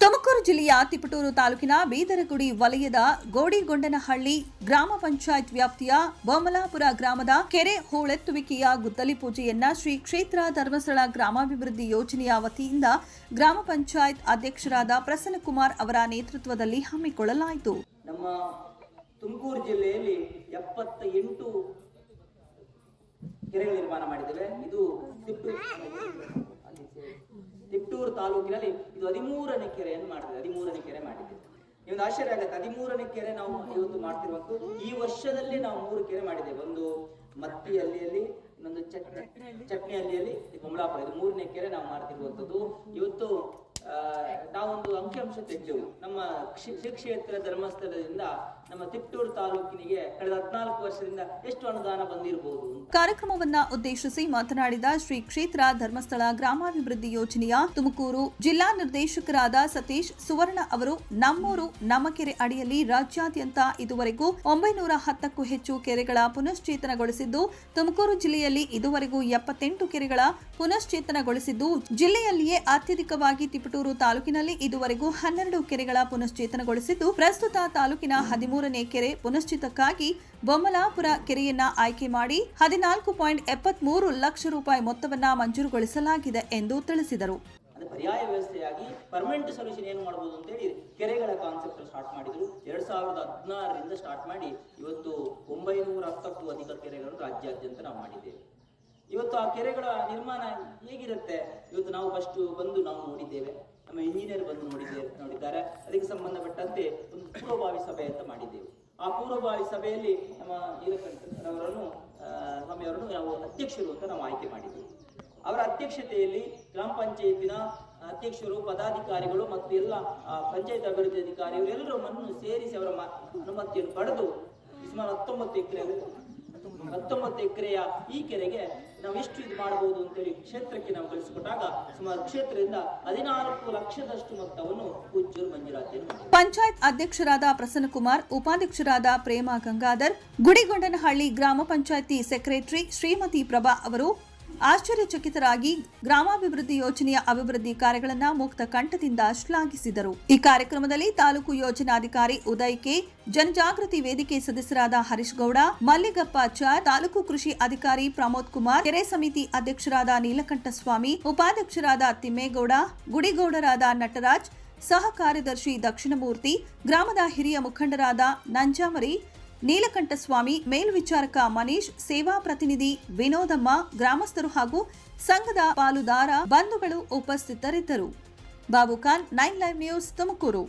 ತುಮಕೂರು ಜಿಲ್ಲೆಯ ತಿಪಟೂರು ತಾಲೂಕಿನ ಬೀದರಗುಡಿ ವಲಯದ ಗೋಡಿಗೊಂಡನಹಳ್ಳಿ ಗ್ರಾಮ ಪಂಚಾಯತ್ ವ್ಯಾಪ್ತಿಯ ಬೊಮ್ಮಲಾಪುರ ಗ್ರಾಮದ ಕೆರೆ ಹೂಳೆತ್ತುವಿಕೆಯ ಗುದ್ದಲಿ ಪೂಜೆಯನ್ನ ಶ್ರೀ ಕ್ಷೇತ್ರ ಧರ್ಮಸ್ಥಳ ಗ್ರಾಮಾಭಿವೃದ್ಧಿ ಯೋಜನೆಯ ವತಿಯಿಂದ ಗ್ರಾಮ ಪಂಚಾಯತ್ ಅಧ್ಯಕ್ಷರಾದ ಪ್ರಸನ್ನಕುಮಾರ್ ಅವರ ನೇತೃತ್ವದಲ್ಲಿ ಹಮ್ಮಿಕೊಳ್ಳಲಾಯಿತು. ನಮ್ಮ ತುಮಕೂರು ಜಿಲ್ಲೆಯಲ್ಲಿ 78 ಕೆರೆಗಳ ನಿರ್ಮಾಣ ಮಾಡಿದ್ದೇವೆ. ಇದು ತಿಪಟೂರು ತಾಲೂಕಿನಲ್ಲಿ ಇದು 13ನೇ ಕೆರೆಯನ್ನು ಮಾಡಿದ್ದೇವೆ. 13ನೇ ಕೆರೆ ಮಾಡಿದ್ದೇವೆ. ನಿಮ್ದು ಆಶ್ಚರ್ಯ ಆಗುತ್ತೆ, 13ನೇ ಕೆರೆ ನಾವು ಇವತ್ತು ಮಾಡ್ತಿರುವಂತೂ ಈ ವರ್ಷದಲ್ಲಿ ನಾವು 3 ಕೆರೆ ಮಾಡಿದ್ದೇವೆ. ಒಂದು ಮತ್ತಿಹಳ್ಳಿಯಲ್ಲಿ, ಇನ್ನೊಂದು ಚಟ್ನಿಹಳ್ಳಿಯಲ್ಲಿ, ಬೊಮ್ಮಲಾಪುರ. ಇದು 3ನೇ ಕೆರೆ ನಾವು ಮಾಡ್ತಿರುವಂತದ್ದು. ಇವತ್ತು ನಾವೊಂದು ಅಂಕಿಅಂಶ ತೆಗೆದೆವು. ನಮ್ಮ ಶ್ರೀ ಕ್ಷೇತ್ರ ಧರ್ಮಸ್ಥಳದಿಂದ ನಮ್ಮ ತಿಪಟೂರು ತಾಲೂಕಿನಿಗೆ ಕಳೆದ 14 ವರ್ಷದಿಂದ ಎಷ್ಟು ಅನುದಾನ ಬಂದಿರಬಹುದು. ಕಾರ್ಯಕ್ರಮವನ್ನ ಉದ್ದೇಶಿಸಿ ಮಾತನಾಡಿದ ಶ್ರೀ ಕ್ಷೇತ್ರ ಧರ್ಮಸ್ಥಳ ಗ್ರಾಮಾಭಿವೃದ್ಧಿ ಯೋಜನೆಯ ತುಮಕೂರು ಜಿಲ್ಲಾ ನಿರ್ದೇಶಕರಾದ ಸತೀಶ್ ಸುವರ್ಣ ಅವರು, ನಮ್ಮೂರು ನಮ್ಮ ಕೆರೆ ಅಡಿಯಲ್ಲಿ ರಾಜ್ಯಾದ್ಯಂತ ಇದುವರೆಗೂ 910ಕ್ಕೂ ಹೆಚ್ಚು ಕೆರೆಗಳ ಪುನಶ್ಚೇತನಗೊಳಿಸಿದ್ದು, ತುಮಕೂರು ಜಿಲ್ಲೆಯಲ್ಲಿ ಇದುವರೆಗೂ 78 ಕೆರೆಗಳ ಪುನಶ್ಚೇತನಗೊಳಿಸಿದ್ದು, ಜಿಲ್ಲೆಯಲ್ಲಿಯೇ ಅತ್ಯಧಿಕವಾಗಿ ತಿಪಟೂರು ತಾಲೂಕಿನಲ್ಲಿ ಇದುವರೆಗೂ 12 ಕೆರೆಗಳ ಪುನಶ್ಚೇತನಗೊಳಿಸಿದ್ದು, ಪ್ರಸ್ತುತ ತಾಲೂಕಿನ 13ನೇ ಕೆರೆ ಪುನಶ್ಚಿತಕ್ಕಾಗಿ ಬೊಮ್ಮಲಾಪುರ ಕೆರೆಯನ್ನ ಆಯ್ಕೆ ಮಾಡಿ 14.73 ಲಕ್ಷ ರೂಪಾಯಿ ಮೊತ್ತವನ್ನ ಮಂಜೂರುಗೊಳಿಸಲಾಗಿದೆ ಎಂದು ತಿಳಿಸಿದರು. ಪರ್ಯಾಯ ವ್ಯವಸ್ಥೆಯಾಗಿ ಪರ್ಮನೆಂಟ್ ಸೊಲ್ಯೂಷನ್ ಏನು ಮಾಡಬಹುದು ಅಂತ ಹೇಳಿ ಕೆರೆಗಳ ಕಾನ್ಸೆಪ್ಟ್ ಸ್ಟಾರ್ಟ್ ಮಾಡಿದ್ರು. 2016ರಿಂದ ಸ್ಟಾರ್ಟ್ ಮಾಡಿ ಇವತ್ತು 910ಕ್ಕೂ ಅಧಿಕ ಕೆರೆಗಳನ್ನು ರಾಜ್ಯಾದ್ಯಂತ ನಾವು ಮಾಡಿದ್ದೇವೆ. ಇವತ್ತು ಆ ಕೆರೆಗಳ ನಿರ್ಮಾಣ ಹೇಗಿರುತ್ತೆ ಇವತ್ತು ನಾವು ಫಸ್ಟ್ ಬಂದು ನಾವು ನೋಡಿದ್ದೇವೆ. ನಮ್ಮ ಇಂಜಿನಿಯರ್ ಬಂದು ನೋಡಿದ್ದಾರೆ. ಅದಕ್ಕೆ ಸಂಬಂಧಪಟ್ಟಂತೆ ಒಂದು ಪೂರ್ವಭಾವಿ ಸಭೆ ಅಂತ ಮಾಡಿದ್ದೇವೆ. ಆ ಪೂರ್ವಭಾವಿ ಸಭೆಯಲ್ಲಿ ನಮ್ಮ ನೀಲಕಂಠರವರನ್ನು ಸ್ವಾಮಿಯವರನ್ನು ನಾವು ಅಧ್ಯಕ್ಷರು ಅಂತ ನಾವು ಆಯ್ಕೆ ಮಾಡಿದ್ದೇವೆ. ಅವರ ಅಧ್ಯಕ್ಷತೆಯಲ್ಲಿ ಗ್ರಾಮ ಪಂಚಾಯತಿನ ಅಧ್ಯಕ್ಷರು, ಪದಾಧಿಕಾರಿಗಳು ಮತ್ತು ಎಲ್ಲ ಪಂಚಾಯತ್ ಅಭಿವೃದ್ಧಿ ಅಧಿಕಾರಿಗಳು ಎಲ್ಲರನ್ನು ಸೇರಿಸಿ ಅವರ ಅನುಮತಿಯನ್ನು ಪಡೆದು ಸುಮಾರು 19 ಎಕರೆಯ ಈ ಕೆರೆಗೆ ನಾವು ಎಷ್ಟು ಇದು ಮಾಡಬಹುದು ಅಂತೇಳಿ ಕ್ಷೇತ್ರಕ್ಕೆ ನಾವು ಕಳಿಸಿಕೊಟ್ಟಾಗ ಸುಮಾರು ಕ್ಷೇತ್ರದಿಂದ 14 ಲಕ್ಷದಷ್ಟು ಮೊತ್ತವನ್ನು ಪೂಜ್ಯರು ಮಂಜೂರಾತಿಯನ್ನು. ಪಂಚಾಯತ್ ಅಧ್ಯಕ್ಷರಾದ ಪ್ರಸನ್ನಕುಮಾರ್, ಉಪಾಧ್ಯಕ್ಷರಾದ ಪ್ರೇಮ ಗಂಗಾಧರ್, ಗುಡಿಗೊಂಡನಹಳ್ಳಿ ಗ್ರಾಮ ಪಂಚಾಯತಿ ಸೆಕ್ರೆಟರಿ ಶ್ರೀಮತಿ ಪ್ರಭಾ ಅವರು ಆಶ್ಚರ್ಯಚಕಿತರಾಗಿ ಗ್ರಾಮಾಭಿವೃದ್ಧಿ ಯೋಜನೆಯ ಅಭಿವೃದ್ಧಿ ಕಾರ್ಯಗಳನ್ನು ಮುಕ್ತ ಕಂಠದಿಂದ ಶ್ಲಾಘಿಸಿದರು. ಈ ಕಾರ್ಯಕ್ರಮದಲ್ಲಿ ತಾಲೂಕು ಯೋಜನಾಧಿಕಾರಿ ಉದಯ್ ಕೆ, ಜನಜಾಗೃತಿ ವೇದಿಕೆ ಸದಸ್ಯರಾದ ಹರೀಶ್ ಗೌಡ, ಮಲ್ಲಿಗಪ್ಪಾಚಾರ್, ತಾಲೂಕು ಕೃಷಿ ಅಧಿಕಾರಿ ಪ್ರಮೋದ್ ಕುಮಾರ್, ಕೆರೆ ಸಮಿತಿ ಅಧ್ಯಕ್ಷರಾದ ನೀಲಕಂಠಸ್ವಾಮಿ, ಉಪಾಧ್ಯಕ್ಷರಾದ ತಿಮ್ಮೇಗೌಡ, ಗುಡಿಗೌಡರಾದ ನಟರಾಜ್, ಸಹ ಕಾರ್ಯದರ್ಶಿ ದಕ್ಷಿಣಮೂರ್ತಿ, ಗ್ರಾಮದ ಹಿರಿಯ ಮುಖಂಡರಾದ ನಂಜಾಮರಿ, ನೀಲಕಂಠಸ್ವಾಮಿ, ಮೇಲ್ವಿಚಾರಕ ಮನೀಶ್, ಸೇವಾ ಪ್ರತಿನಿಧಿ ವಿನೋದಮ್ಮ, ಗ್ರಾಮಸ್ಥರು ಹಾಗೂ ಸಂಘದ ಪಾಲುದಾರ ಬಂಧುಗಳು ಉಪಸ್ಥಿತರಿದ್ದರು. Babu Khan, 9 live news, Tumakuru.